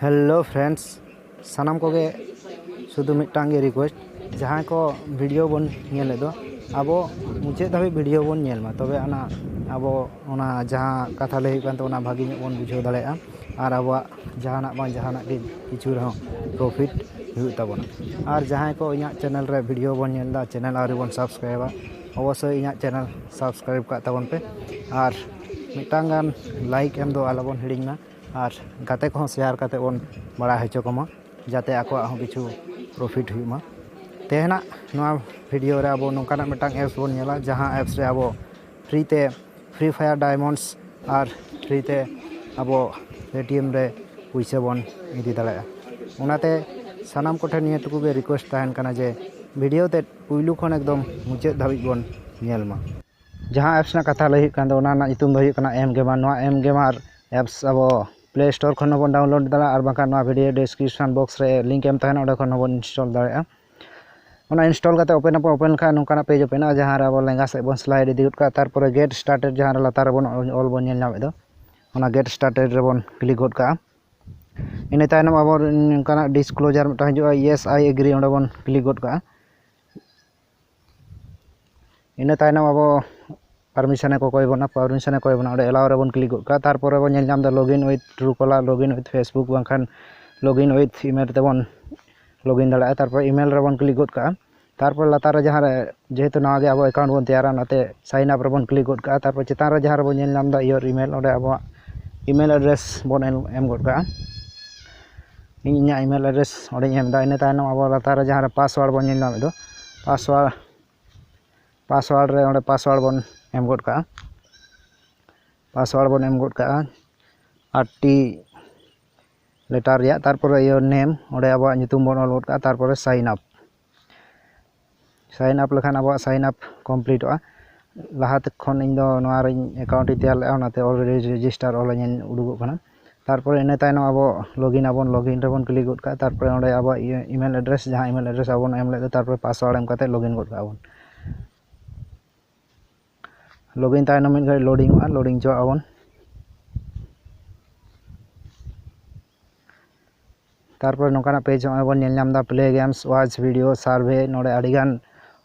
hello friends सानाम Koge शुधु मिट्टांग request जहाँ को video बन नेल दो अब मुझे धाबी वीडियो बन नेल मा तबे आना अब ओना जहाँ कथा लई कान तो भागी बन बुझाव दाड़ेया और अब जहाना बा जहाना के किछु रहो प्रॉफिट हुई ताबोना और जहाँ को इना चैनल रे वीडियो बन नेलदा चैनल आरि बन सब्सक्राइबा अवश्य इना चैनल सब्सक्राइब का ताबन पे और मिट्टांग गान लाइक एम दो आलाबन हिड़िंगना और गाते को शेयर करते बन बड़ा हचो कमा जाते आको किछु प्रॉफिट हुई मा तेहना नोआ वीडियो रे अब नोकाना मिट्टांग एप्स बन नेला जहाँ एप्स रे अब फ्री ते फ्री फायर डायमंड्स और फ्री ते अब पेटीएम रे पैसा बन इदी दाड़ेया ओनाते सानाम कोठे निये टुकु गे रिक्वेस्ट ताहेन कना जे वीडियो ते पुइलु खन एकदम मुचाद धाबिज बन नेल मा जहाँ एप्स ना कथा लई कान दो ओना ना इतुम दो कना एम गेमर नोआ एम गेमर एप्स अब प्ले स्टोर खन बन डाउनलोड दाड़ा और बाकान नोआ वीडियो डिस्क्रिप्शन बॉक्स रे लिंक एम ताहेना ओडे खन बन इंस्टॉल दाड़ेया ओना इंस्टॉल करते ओपन खा नोकाना पेज ओपन जहाँ रे अब लेंगा से बन स्लाइड इदी का तारपरे गेट स्टार्टेड जहाँ रे लातार बन ऑल बन नेल नाम दो ओना गेट स्टार्टेड रे बन क्लिक गोद का इन तायनम अब नोकाना डिस्क्लोजर मिटा हिजुआ यस आई एग्री ओडे बन क्लिक गोद का इन तायनम अब परमिशन को कोई बना ओडे एलाउ रे बन क्लिक गोद का तारपरे बन नेल नाम दा login with Truecaller login with Facebook बांखान लॉगिन विथ ईमेल ते बन लॉगिन दाड़ा तारपर ईमेल रे बन क्लिक गोद का तारपर लातार रे जहाँ रे जेहेतु नवा गे अब अकाउंट बन तैयारा नाते साइन अप रे बन क्लिक गोद का तारपर चितान रे जहाँ रे बन नेल नाम दा योर ईमेल ओडे अब ईमेल एड्रेस बन एम गोद का इन्या ईमेल एड्रेस ओडे एम दा इन तायनम अब लातार रे जहाँ रे पासवर्ड बन नेल नाम दो पासवर्ड रे ओडे पासवर्ड बन एम गोद का पासवर्ड बन एम गोद का 8 लेटर या तारपर योर नेम ओडे अब नितुम बन ऑल गोद का तारपर साइन अप लेखान अब साइन अप कंप्लीट लहाते खन इन दो नोआ रे अकाउंट तैयार ले ओनाते ऑलरेडी रजिस्टर ऑल उडुगो कना तारपर इन तायनम अब लॉगिन रे बन क्लिक गोद का तारपर ओडे अब ईमेल एड्रेस जहाँ ईमेल एड्रेस अब एम ले तारपर पासवर्ड एम काते लॉगिन गोद का लॉगिन तायनम मिन घड़ी लोडिंग जो आवन तारपर नोकाना पेज बन नेल नाम दा प्ले गेम्स वाच वीडियो सर्वे नोडे आडिगान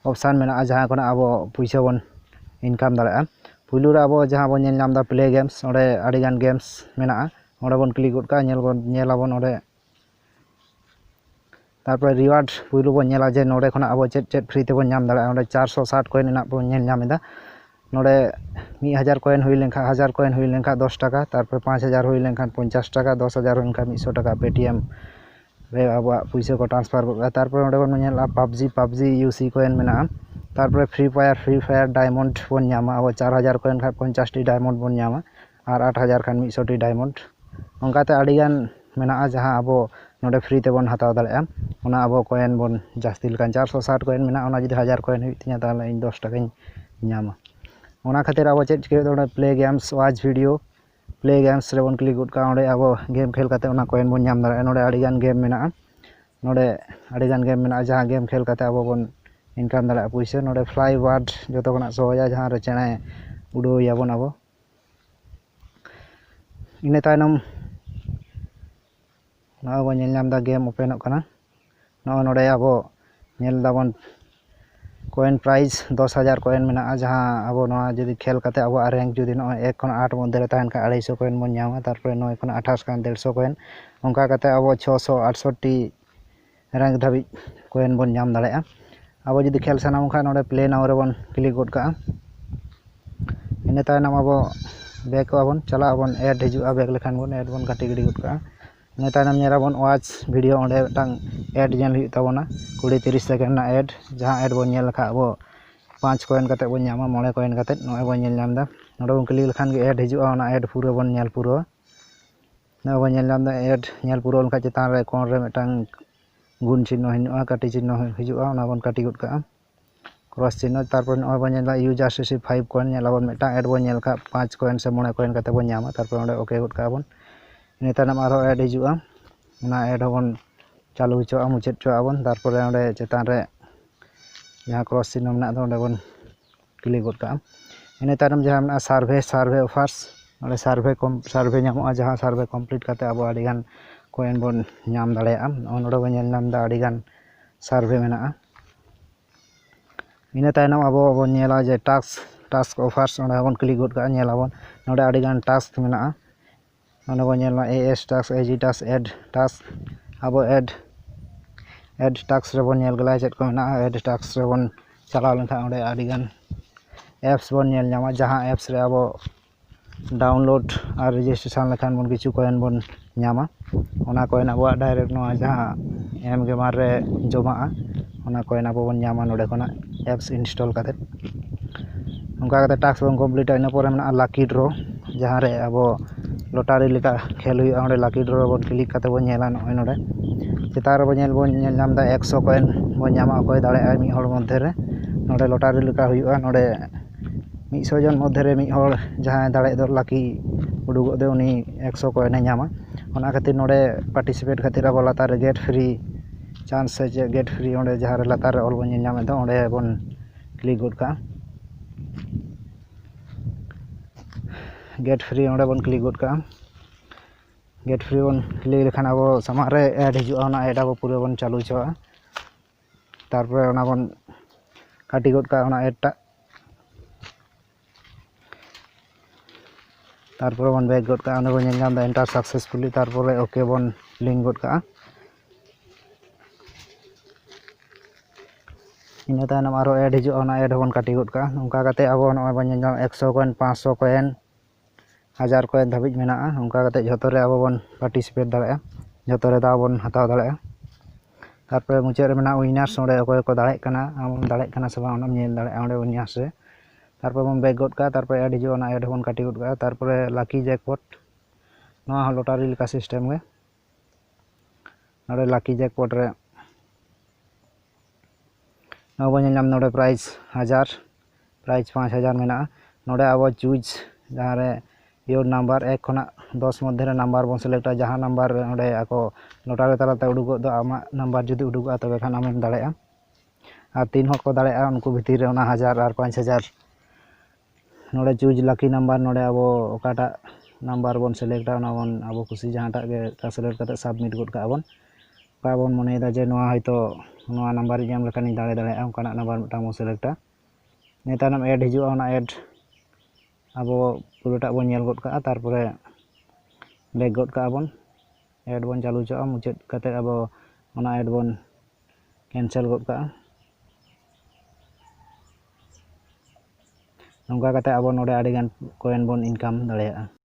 ऑप्शन मेना जहाँ को अब पैसा बन इनकाम दाड़ा पुलू रे अब जहाँ बन नेल नाम दा प्ले गेम्स ओडे आडिगान गेम्स मेना ओडे बन क्लिक गोद का नेलाबन ओडे तारपर रिवार्ड पुलू बन नेला जे नोडे खना अब चेट फ्री ते बन नाम दाड़ा ओडे 460 कॉइन ना बन नेल नाम एदा नोडे 1000 कॉइन हुई लेखा 1000 कॉइन हुई लेखा 10 टाका तारपर 5000 हुई लेखा 50 टाका 10000 हुई लेखा 100 टाका पेटीएम रे अब पैसा को ट्रांसफर गोद तारपर ओडे बन नेला पबजी यूसी कॉइन मेना तारपर फ्री फायर डायमंड बन नामा अब 4000 कॉइन खा 50 टी डायमंड बन नामा और 8000 खान 100 टी डायमंड ओंकाते आडिगान मेना जहाँ अब नोडे फ्री ते बन हताव दाड़ेया ओना अब कॉइन बन जास्ती लेखान 460 कॉइन मेना ओना जदि 1000 कॉइन हुई तिया ताहले इन 10 टाका नामा ओना खातिर अब चेक चिके दो play games watch video play games रे बन क्लिक गोद का ओडे अब गेम खेल काते ओना कॉइन बन नाम दाड़ेया नोडे आडिगान गेम मेना नोडे आडिगान गेम मेना जहाँ गेम खेल काते अब बन इनकाम दाड़ा पैसा नोडे फ्लाई बर्ड जो को सोया जहाँ रे चेणे उड़ो याबन अब इन तायनम अब नेल नाम दा गेम ओपन कना नोडे अब नेल दाबन कॉइन प्राइज 10000 कॉइन मेना जहाँ अब नोआ जदि खेल काते अब रैंक जदि नो 1 खन 8 मध्य रे ताहन का 250 कॉइन बन नामा तारपर 9 खन 28 का 150 कॉइन ओंका काते अब 668 टी रैंक धाबी कॉइन बन नाम दाड़ेया अब जदि खेल सानाम खा नोडे प्ले नाउ रे बन क्लिक गोद का इन तायनम अब बैक आबन चला आबन ऐड हिजुआ बैक लेखान बन ऐड बन काटी गिडी गोद का इन तायनम नेराबन वाच वीडियो ओंडे मिटांग ऐड नेल हुई ताबोना 20-30 सेकेंड ना ऐड जहाँ ऐड बन नेल लखा अब 5 कॉइन काते बन नामा 9 कॉइन काते नोय बन नेल नाम दा नोडे बन क्लिक लेखान गे ऐड हिजुआ ओना ऐड पूरा बन नेल पूरा नोय बन नेल नाम दा ऐड नेल पूरा लखा चितान रे कोन रे मिटांग गुण चिन्ह हिजुआ काटी चिन्ह हिजुआ ओना बन काटी गोद का क्रॉस चिन्ह तारपर नोय बन नेला यूजर रिसीव 5 कॉइन नेलाबन मिटांग ऐड बन नेल का 5 कॉइन से 9 कॉइन काते बन नामा तारपर ओंडे ओके गोद का बन इन तायनम आरो ऐड हिजुआ ओना ऐड होबन चालू होचोआ मुचाद चोआबन तारपर ओंडे चितान रे जहाँ क्रॉस चिन्ह मेना दो ओंडे बन क्लिक गोद का इन तायनम जहाँ मेना सर्वे ऑफर्स ओंडे सर्वे नामोआ जहाँ सर्वे कमप्लीट काते अब आडिगान ᱠᱚᱭᱮᱱ ᱵᱚᱱ ᱧᱟᱢ ᱫᱟᱲᱮᱭᱟᱜᱼᱟ ᱱᱚᱰᱮ ᱵᱚᱱ ᱧᱮᱞ ᱧᱟᱢ ᱮᱫᱟ ᱟᱹᱰᱤ ᱜᱟᱱ ᱥᱟᱨᱵᱷᱮ ᱢᱮᱱᱟᱜᱼᱟ ᱤᱱᱟᱹ ᱛᱟᱭᱱᱚᱢ ᱟᱵᱚ ᱵᱚᱱ ᱧᱮᱞᱟ ᱡᱮ ᱴᱟস্ক ᱚᱯᱷᱟᱨᱥ ᱚᱸᱰᱮ ᱦᱚᱸᱵᱚᱱ ᱠᱞᱤᱠ ᱜᱚᱫ ᱠᱟᱜᱼᱟ ᱧᱮᱞᱟᱵᱚन ᱱᱚᱰᱮ ᱟᱹᱰᱤ ᱜᱟᱱ ᱴᱟস্क ᱢᱮᱱᱟᱜᱼᱟ ᱱᱚᱰᱮ ᱵᱚᱱ ᱧᱮᱞᱟ AS ᱴᱟস্क AG ᱴᱟস্क ᱮড ᱴᱟস্क ᱟᱵᱚ ᱮড ᱴᱟস্क ᱨᱮᱵᱚᱱ ᱧᱮᱞ ᱜᱮᱞᱟ ᱪᱮᱫ ᱠᱚ ᱢᱮᱱᱟᱜᱼᱟ ᱮड ᱴᱟস্क ᱨᱮᱵᱚᱱ ᱪᱟᱞᱟᱣ ᱞᱮᱱᱠᱷᱟᱱ ᱚᱸᱰᱮ ᱟᱹᱰᱤ ᱜᱟᱱ ᱮᱯᱥ ᱵᱚᱱ ᱧᱮᱞ ᱧᱟᱢᱟ ᱡᱟᱦᱟᱸ ᱮᱯᱥ ᱨᱮ ᱟᱵᱚ ᱰᱟᱣᱩᱱᱞᱳᱰ ᱟᱨ ᱨᱮᱡᱤᱥᱴᱨᱮᱥᱚᱱ ᱞᱮᱠᱷᱟᱱ ᱵᱚᱱ ᱠᱤᱪᱷᱩ ᱠᱚᱭᱮᱱ ᱵᱚᱱ ᱧᱟᱢᱟ ᱚᱱᱟ ᱠᱚᱭᱮᱱ ᱟᱵᱚᱣᱟᱜ ᱰᱟᱭᱨᱮক্ᱴ ᱱᱚᱣᱟ ᱡᱟᱦᱟᱸ ᱜᱮᱢᱟᱨ ᱨᱮ ᱡᱚᱢᱟᱜᱼᱟ ᱚᱱᱟ ᱠᱚᱭᱮᱱ ᱟᱵᱚ ᱵᱚᱱ ᱧᱟᱢᱟ ᱱᱚᱰᱮ ᱠᱷᱚᱱᱟᱜ ᱮᱯᱥ ᱤᱱᱥᱴᱚᱞ ᱠᱟᱛᱮᱫ ᱚᱱᱠᱟ ᱠᱟᱛᱮᱫ ᱴᱟস্क ᱵᱚᱱ ᱠᱚᱢᱯᱞᱤᱴᱟ ᱤᱱᱟᱹ ᱯᱚᱨᱮ ᱢᱮᱱᱟᱜᱼᱟ ᱞᱟᱠᱤ ᱰᱨᱚ ᱡᱟᱦᱟᱸ ᱨᱮ ᱟᱵᱚ ᱞᱚᱴᱟᱨᱤ ᱞᱮᱠᱟ ᱠᱷᱮᱞ ᱦᱩᱭᱩᱜᱼᱟ ᱚᱸᱰᱮ ᱞᱟᱠᱤ ᱰᱨᱚ ᱵᱚᱱ ᱠᱞᱤᱠ ᱠᱟᱛᱮᱫ ᱵᱚᱱ ᱧᱮᱞᱟ ᱱᱚᱜᱼᱚᱭ ᱱᱚᱰᱮ ᱪᱮᱛᱟᱱ ᱨᱮᱵᱚᱱ ᱧᱮᱞ ᱧᱟᱢ ᱮᱫᱟ 100 ᱠᱚᱭᱮᱱ ᱵᱚᱱ ᱧᱟᱢᱟ ᱚᱠᱚᱭ ᱫᱟᱲᱮᱭᱟᱜᱼᱟ ᱢᱤᱫ ᱦᱚᱲ ᱢᱚᱫᱽᱫᱷᱮ ᱨᱮ ᱱᱚᱰᱮ ᱞᱚᱴᱟᱨᱤ ᱞᱮᱠᱟ ᱦᱩᱭᱩᱜᱼᱟ ᱱᱚᱰᱮ 100 ᱡᱚᱱ ᱢᱚᱫᱽᱫᱷᱮ ᱨᱮ ᱢᱤᱫ ᱦᱚᱲ ᱡᱟᱦᱟᱸᱭ ᱫᱟᱲᱮᱭᱟᱜ ᱫᱚ ᱞᱟᱠᱤ ᱩᱰᱩᱠᱚᱜ ᱫᱚ ᱩᱱᱤ 100 ᱠᱚᱭᱮᱱᱮ ᱧᱟᱢᱟ ᱚᱱᱟ ᱠᱷᱟᱹᱛᱤᱨ ᱱᱚᱰᱮ ᱯᱟর্টিসিপেট ᱠᱷᱟᱹᱛᱤᱨ ᱟᱵᱚ ᱞᱟᱛᱟᱨ ᱨᱮ ᱜᱮᱴ ᱯᱷᱨᱤ ᱪᱟᱱᱥ ᱥᱮ ᱪᱮᱫ ᱜᱮᱴ ᱯᱷᱨᱤ ᱚᱸᱰᱮ ᱡᱟᱦᱟᱸ ᱨᱮ ᱞᱟᱛᱟᱨ ᱨᱮ ᱚᱞ ᱵᱚᱱ ᱧᱮᱞ ᱧᱟᱢᱮᱫ ᱫᱚ ᱚᱸᱰᱮ ᱵᱚᱱ ᱠᱞᱤᱠ ᱜᱚᱫ ᱠᱟᱜᱼᱟ ᱜᱮᱴ ᱯᱷᱨᱤ ᱚᱸᱰᱮ ᱵᱚᱱ ᱠᱞᱤᱠ ᱜᱚᱫ ᱠᱟᱜᱼᱟ ᱜᱮᱴ ᱯᱷᱨᱤ ᱵᱚᱱ ᱠᱞᱤᱠ ᱞᱮᱠᱷᱟᱱ ᱟᱵᱚ ᱥᱟᱢᱟᱝ ᱨᱮ ᱮᱰ ᱦᱤᱡᱩᱜᱼᱟ ᱚᱱᱟ ᱮᱰ ᱟᱵᱚ ᱯᱩᱨᱟᱹ ᱵᱚᱱ ᱪᱟᱹᱞᱩ ᱦᱚᱪᱚᱣᱟᱜᱼᱟ ᱛᱟᱨᱯᱚᱨᱮ ᱚᱱᱟ ᱵᱚᱱ ᱠᱟᱹᱴᱤ ᱜᱚᱫ ᱠᱟᱜᱼᱟ ᱚᱱᱟ ᱮᱰ ᱴᱟᱜ ᱛᱟᱨᱯᱚᱨᱮ ᱵᱚᱱ ᱵᱮᱠ ᱜᱚᱫ ᱠᱟᱜᱼᱟ ᱚᱸᱰᱮ ᱵᱚᱱ ᱧᱮᱞ ᱧᱟᱢ ᱮᱫᱟ ᱮᱱᱴᱟᱨ ᱥᱟᱠᱥᱮᱥᱯᱷᱩলি ᱛᱟᱨᱯᱚᱨᱮ ওকে ᱵᱚᱱ ᱞᱤᱝᱠ ᱜᱚᱫ ᱠᱟᱜᱼᱟ ᱤᱱᱟᱹ ᱛᱟᱭᱱᱚᱢ ᱟᱨᱚ ᱮᱰ ᱦᱤᱡᱩᱜᱼᱟ ᱚᱱᱟ ᱮᱰ ᱦᱚᱸᱵᱚᱱ ᱠᱟᱹᱴᱤ ᱜᱚᱫ ᱠᱟᱜᱼᱟ ᱚᱱᱠᱟ ᱠᱟᱛᱮᱫ ᱟᱵᱚ ᱱᱚᱜᱼᱚᱭ ᱵᱚᱱ ᱧᱮᱞ ᱧᱟᱢᱟ 100 ᱠᱚᱭᱮᱱ 500 ᱠᱚᱭᱮᱱ 1000 ᱠᱚᱭᱮᱱ ᱫᱷᱟᱹᱵᱤᱡ ᱢᱮᱱᱟᱜᱼᱟ ᱚᱱᱠᱟ ᱠᱟᱛᱮᱫ ᱡᱷᱚᱛᱚ ᱨᱮ ᱟᱵᱚ ᱵᱚᱱ ᱯᱟর্টিসিপেট ᱫᱟᱲᱮᱭᱟᱜᱼᱟ ᱡᱷᱚᱛᱚ ᱨᱮ ᱫᱟᱣ ᱵᱚᱱ ᱦᱟᱛᱟᱣ ᱫᱟᱲᱮᱭᱟᱜᱼᱟ ᱛᱟᱨᱯᱚᱨᱮ ᱢᱩᱪᱟᱹᱫ ᱨᱮ ᱢᱮᱱᱟᱜᱼᱟ ᱩᱭᱱᱟᱨᱥ ᱚᱸᱰᱮ ᱚᱠᱚᱭ ᱠᱚ ᱫᱟᱲᱮᱭᱟᱜ ᱠᱟᱱᱟ ᱟᱢ ᱫᱟᱲᱮᱭᱟᱜ ᱠᱟᱱᱟ ᱥᱮ ᱵᱟᱝ ᱚᱱᱟᱢ ᱧᱮᱞ ᱫᱟᱲᱮᱭᱟᱜᱼᱟ ᱚᱸᱰᱮ ᱩᱭᱱᱟᱨᱥ ᱨᱮ ᱛᱟᱨᱯᱚᱨ ᱵᱚᱱ ᱵᱮᱠ ᱜᱚᱫ ᱠᱟᱜᱼᱟ ᱛᱟᱨᱯᱚᱨᱮ ᱮᱰ ᱦᱤᱡᱩᱜᱼᱟ ᱚᱱᱟ ᱮᱰ ᱦᱚᱸᱵᱚᱱ ᱠᱟᱹᱴᱤ ᱜᱚᱫ ᱠᱟᱜᱼᱟ ᱛᱟᱨᱯᱚᱨᱮ ᱞᱟᱠᱤ ᱡᱮᱠᱯᱚᱴ ᱱᱚᱣᱟ ᱦᱚᱸ ᱞᱚᱴᱟᱨᱤ ᱞᱮᱠᱟ ᱥᱤᱥᱴᱮᱢ ᱜᱮ ᱱᱚᱰᱮ ᱞᱟᱠᱤ ᱡᱮᱠᱯᱚᱴ ᱨᱮ ᱱᱚᱣᱟ ᱵᱚᱱ ᱧᱮᱞ ᱧᱟᱢ ᱱᱚᱰᱮ ᱯᱨᱟᱭᱤᱡᱽ 1000 ᱯᱨᱟᱭᱤᱡᱽ 5000 ᱢᱮᱱᱟᱜᱼᱟ ᱱᱚᱰᱮ ᱟᱵᱚ ᱪᱩᱡᱽ ᱡᱟᱦᱟᱸ ᱨᱮ ᱤᱭᱳᱨ ᱱᱟᱢᱵᱟᱨ 1 ᱠᱷᱚᱱᱟᱜ 10 ᱢᱚᱫᱽᱫᱷᱮ ᱨᱮ ᱱᱟᱢᱵᱟᱨ ᱵᱚᱱ ᱥᱤᱞᱮᱠᱴᱟ ᱡᱟᱦᱟᱸ ᱱᱟᱢᱵᱟᱨ ᱚᱸᱰᱮ ᱟᱠᱚ ᱞᱚᱴᱟᱨᱤ ᱛᱟᱞᱟᱛᱮ ᱩᱰᱩᱠᱚᱜ ᱫᱚ ᱟᱢᱟᱜ ᱱᱟᱢᱵᱟᱨ ᱡᱩᱫᱤ ᱩᱰᱩᱠᱚᱜᱼᱟ ᱛᱚᱵᱮ ᱠᱷᱟᱱ ᱟᱢᱮᱢ ᱫᱟᱲᱮᱭᱟᱜᱼᱟ ᱟᱨ 3 ᱦᱚᱲ ᱠᱚ ᱫᱟᱲᱮᱭᱟᱜᱼᱟ ᱩᱱᱠᱩ ᱵᱷᱤᱛᱤᱨ ᱨᱮ ᱚᱱᱟ 1000 ᱟᱨ 5000 ᱱᱚᱰᱮ ᱪᱩᱡᱽ ᱞᱟᱠᱤ ᱱᱟᱢᱵᱟর ᱱᱚᱰᱮ ᱟᱵᱚ ᱚᱠᱟᱴᱟᱜ ᱱᱟᱢᱵᱟর ᱵᱚᱱ ᱥᱤᱞᱮᱠᱴᱟ ᱚᱱᱟ ᱵᱚᱱ ᱟᱵᱚ ᱠᱩᱥᱤ ᱡᱟᱦᱟᱸᱴᱟᱜ ᱜᱮ ᱥᱤᱞᱮᱠᱴ ᱠᱟᱛᱮᱫ ᱥᱟᱵᱢᱤᱴ ᱜᱚᱫ ᱠᱟᱜᱼᱟ ᱵᱚᱱ ᱚᱠᱟ ᱵᱚᱱ ᱢᱚᱱᱮᱭᱮᱫᱟ ᱡᱮ ᱱᱚᱣᱟ ᱦᱚᱭᱛᱳ ᱱᱚᱣᱟ ᱱᱟᱢᱵᱟᱨᱤᱧ ᱮᱢ ᱞᱮᱠᱷᱟᱱᱤᱧ ᱫᱟᱲᱮᱭᱟᱜᱼᱟ ᱚᱱᱠᱟᱱᱟᱜ ᱱᱟᱢᱵᱟᱨ ᱢᱤᱫᱴᱟᱝ ᱵᱚᱱ ᱥᱤᱞᱮᱠᱴᱟ ᱤᱱᱟᱹ ᱛᱟᱭᱱᱚᱢ ᱮᱰ ᱦᱤᱡᱩᱜᱼᱟ ᱚᱱᱟ ᱮᱰ ᱟᱵᱚ ᱯᱩᱨᱟᱹᱴᱟᱜ ᱵᱚᱱ ᱧᱮᱞ ᱜᱚᱫ ᱠᱟᱜᱼᱟ ᱛᱟᱨᱯᱚᱨᱮ ᱵᱮᱠ ᱜᱚᱫ ᱠᱟᱜᱼᱟ ᱵᱚᱱ ᱮᱰ ᱵᱚᱱ ᱪᱟᱹᱞᱩ ᱦᱚᱪᱚᱜᱼᱟ ᱢᱩᱪᱟᱹᱫ ᱠᱟᱛᱮᱫ ᱟᱵᱚ ᱚᱱᱟ ᱮᱰ ᱵᱚᱱ ᱠᱮᱱᱥᱮᱞ ᱜᱚᱫ ᱠᱟᱜᱼᱟ ᱱᱚᱝᱠᱟ ᱠᱟᱛᱮᱫ ᱟᱵᱚ ᱱᱚᱰᱮ ᱟᱹᱰᱤᱜᱟᱱ ᱠᱚᱭᱮᱱ ᱵᱚᱱ ᱤᱱᱠᱟᱢ ᱫᱟᱲᱮᱭᱟᱜᱼᱟ